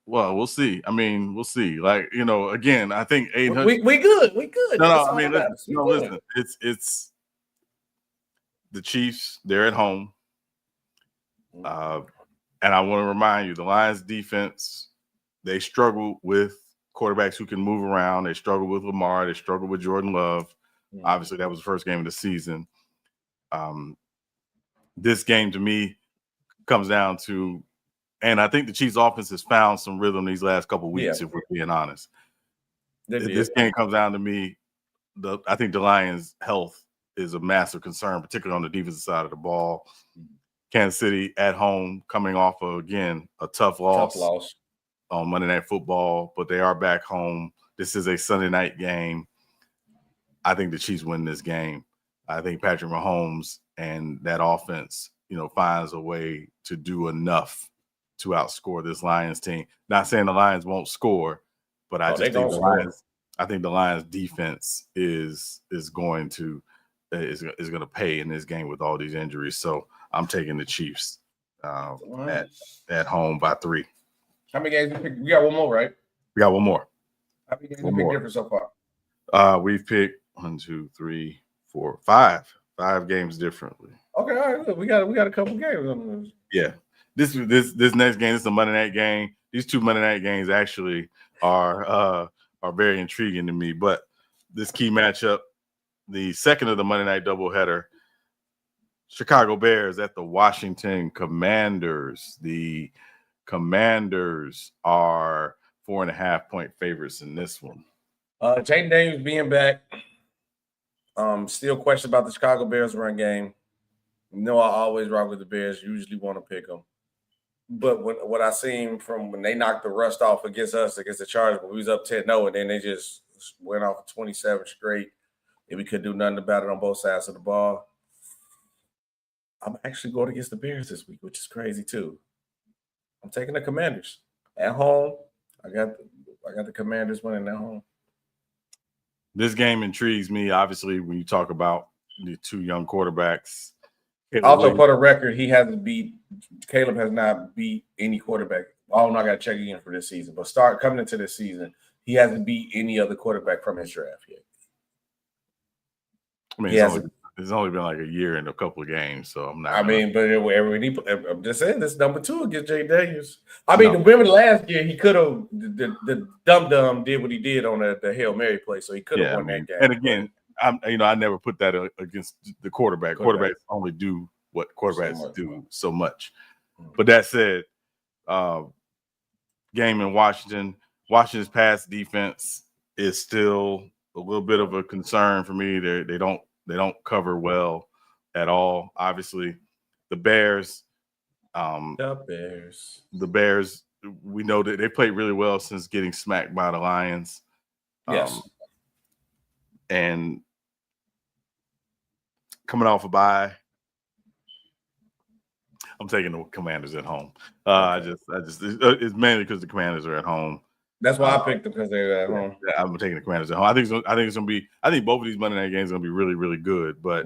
Well, we'll see. I mean, we'll see. Like, again, I think Aiden Hutchinson. We good. No, I mean, listen. It's the Chiefs. They're at home. And I want to remind you, the Lions defense, they struggle with quarterbacks who can move around. They struggle with Lamar. They struggle with Jordan Love. Obviously, that was the first game of the season. This game, to me, comes down to, and I think the Chiefs' offense has found some rhythm these last couple of weeks, if we're being honest. This game comes down to me. I think the Lions' health is a massive concern, particularly on the defensive side of the ball. Kansas City at home, coming off of, again, a tough loss on Monday Night Football, but they are back home. This is a Sunday night game. I think the Chiefs win this game. I think Patrick Mahomes and that offense, finds a way to do enough to outscore this Lions team. Not saying the Lions won't score, but I think the Lions defense is going to pay in this game with all these injuries. So I'm taking the Chiefs at home by 3. How many games you picked? We got one more, right? We got one more. How many games you picked different so far? We've picked 1, 2, 3, 4, 5. 5 games differently. Okay, all right. Look, we got a couple games. Yeah. This next game, this is a Monday night game. These 2 Monday night games actually are very intriguing to me. But this key matchup, the second of the Monday night doubleheader, Chicago Bears at the Washington Commanders. The Commanders are 4.5-point favorites in this one. Jaden Daniels being back. Still question about the Chicago Bears run game. I always rock with the Bears. Usually want to pick them. But what I seen from when they knocked the rust off against the Chargers, when we was up 10-0, and then they just went off 27 straight, and we could do nothing about it on both sides of the ball. I'm actually going against the Bears this week, which is crazy too. I'm taking the Commanders at home. I got the Commanders winning at home. This game intrigues me, obviously, when you talk about the 2 young quarterbacks. Also, for the record, Caleb has not beat any quarterback. Oh, no, I got to check again for this season. But coming into this season, he hasn't beat any other quarterback from his draft yet. I mean, it's only been like a year and a couple of games, so I'm not. I'm just saying this number 2 against Jay Daniels. Remember last year he could have the dum did what he did on the Hail Mary play, so he could have won that game. And again, I never put that against the quarterback. Quarterbacks only do what quarterbacks do so much. But that said, game in Washington. Washington's pass defense is still a little bit of a concern for me. They don't cover well at all. Obviously, the Bears. The Bears. We know that they played really well since getting smacked by the Lions. Yes. And coming off a bye, I'm taking the Commanders at home. It's mainly because the Commanders are at home. That's why I picked them, because they're at home. Yeah, I'm taking the Commanders at home. I think it's gonna be. I think both of these Monday night games are gonna be really, really good. But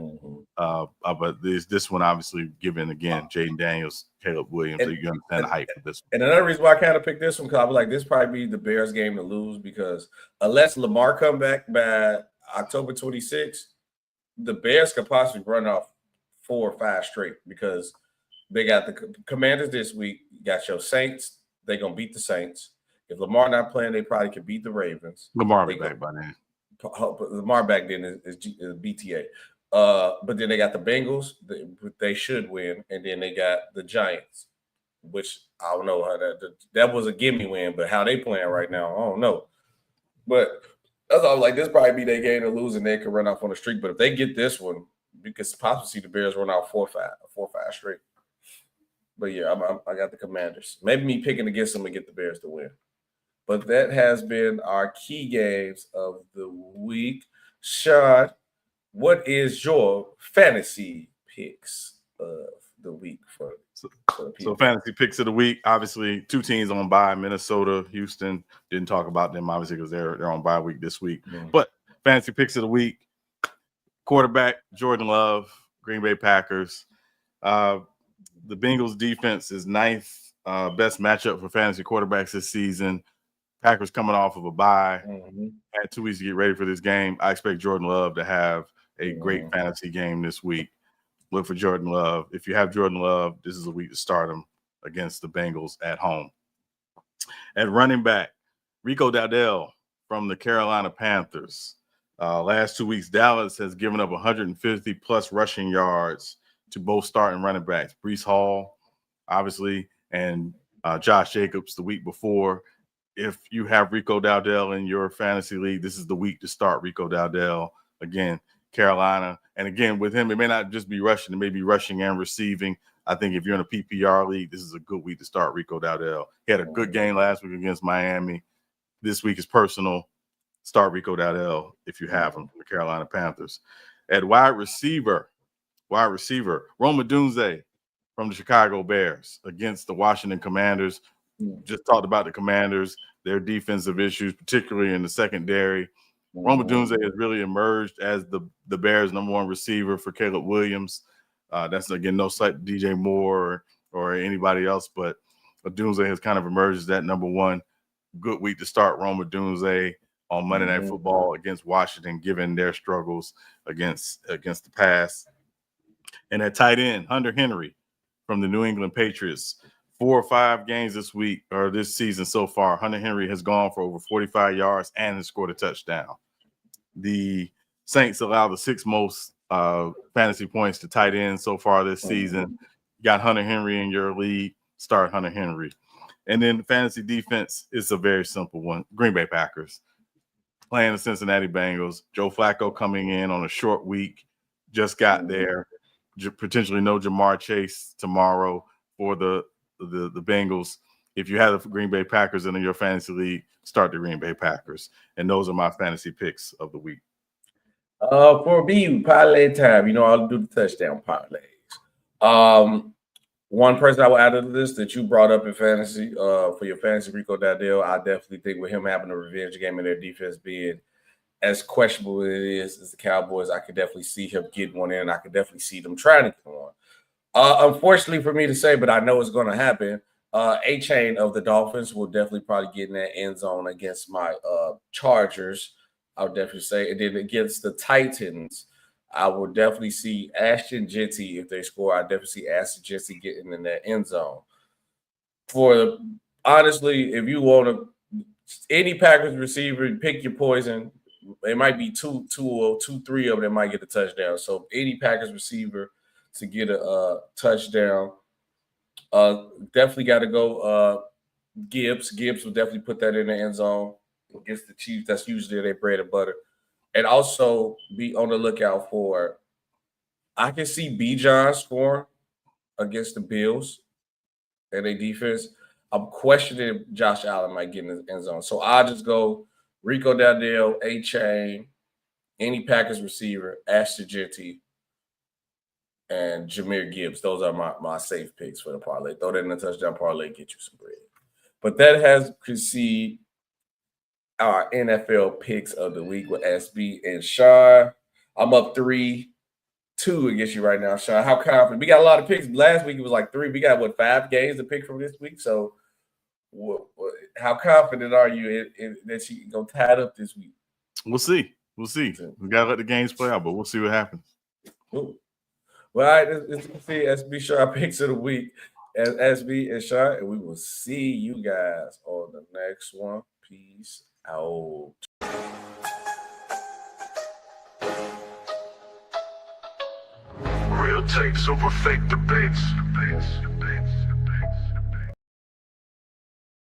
but this one obviously, given again Jaden Daniels, Caleb Williams, so you understand the hype of this one. And another reason why I kind of picked this one, because I was like, this probably be the Bears game to lose, because unless Lamar come back by October 26th, the Bears could possibly run off 4 or 5 straight, because they got the Commanders this week. You got your Saints. They're gonna beat the Saints. If Lamar not playing, they probably could beat the Ravens. Lamar be back by then. Lamar back then is BTA. But then they got the Bengals. They should win. And then they got the Giants, which I don't know how that was a gimme win, but how they playing right now, I don't know. But that's all. Like, this probably be their game to lose, and they could run off on a streak. But if they get this one, you could possibly see the Bears run out 4 or 5 straight. But yeah, I got the Commanders. Maybe me picking against them and get the Bears to win. But that has been our key games of the week. Sean, what is your fantasy picks of the week for the people? So fantasy picks of the week, obviously 2 teams on bye, Minnesota, Houston. Didn't talk about them, obviously, because they're on bye week this week. But fantasy picks of the week, quarterback, Jordan Love, Green Bay Packers. The Bengals defense is 9th best matchup for fantasy quarterbacks this season. Packers coming off of a bye, had 2 weeks to get ready for this game. I expect Jordan Love to have a great fantasy game this week. Look for Jordan Love. If you have Jordan Love, this is a week to start him against the Bengals at home. At running back, Rico Dowdell from the Carolina Panthers. Last 2 weeks, Dallas has given up 150-plus rushing yards to both starting running backs, Breece Hall, obviously, and Josh Jacobs the week before. If you have Rico Dowdell in your fantasy league, this is the week to start Rico Dowdell. Again, Carolina. And again, with him, it may not just be rushing, it may be rushing and receiving. I think if you're in a PPR league, this is a good week to start Rico Dowdell. He had a good game last week against Miami. This week is personal. Start Rico Dowdell if you have him from the Carolina Panthers. At wide receiver, Rome Odunze from the Chicago Bears against the Washington Commanders. Just talked about the Commanders, their defensive issues, particularly in the secondary. Rome Odunze has really emerged as the Bears' #1 receiver for Caleb Williams. That's, again, no slight to DJ Moore or anybody else, but Odunze has kind of emerged as that #1. Good week to start Rome Odunze on Monday Night Football against Washington, given their struggles against the pass. And at tight end, Hunter Henry from the New England Patriots. 4 or 5 games this week or this season so far, Hunter Henry has gone for over 45 yards and has scored a touchdown. The Saints allow the 6th most fantasy points to tight ends so far this season. You got Hunter Henry in your league, start Hunter Henry. And then the fantasy defense is a very simple one. Green Bay Packers playing the Cincinnati Bengals. Joe Flacco coming in on a short week, just got there. Potentially no Jamar Chase tomorrow for the Bengals. If you have the Green Bay Packers in your fantasy league, start the Green Bay Packers. And those are my fantasy picks of the week. For me, parlay time. I'll do the touchdown parlays. One person I will add to the list that you brought up in fantasy, for your fantasy, Rico Dowdell, I definitely think with him having a revenge game and their defense being as questionable as it is as the Cowboys, I could definitely see him getting one in. I could definitely see them trying to get one. Unfortunately for me to say, but I know it's going to happen, A-Chain of the Dolphins will definitely probably get in that end zone against my Chargers, I would definitely say. And then against the Titans, I will definitely see Ashton Jeanty if they score. I definitely see Ashton Jeanty getting in that end zone. Honestly, if you want to, any Packers receiver, pick your poison. It might be 2, 3 of them that might get a touchdown. So any Packers receiver to get a touchdown. Definitely got to go Gibbs. Gibbs will definitely put that in the end zone against the Chiefs. That's usually their bread and butter. And also be on the lookout for, I can see Bijan scoring against the Bills and their defense. I'm questioning if Josh Allen might get in the end zone. So I'll just go Rico Dowdell, A-Chain, any Packers receiver, Ashton Jeanty, and Jahmyr Gibbs. Those are my safe picks for the parlay. Throw that in the touchdown parlay, get you some bread. But that has preceded our NFL picks of the week with SB and Sean. I'm up 3-2 against you right now, Sean. How confident? We got a lot of picks. Last week it was like 3. We got 5 games to pick from this week. So, how confident are you that you gonna tie it up this week? We'll see. We gotta let the games play out, but we'll see what happens. Ooh. Well, all right, let's see SB Sean picks of the week as SB and Sean, and we will see you guys on the next one. Peace out. Real takes over fake debates.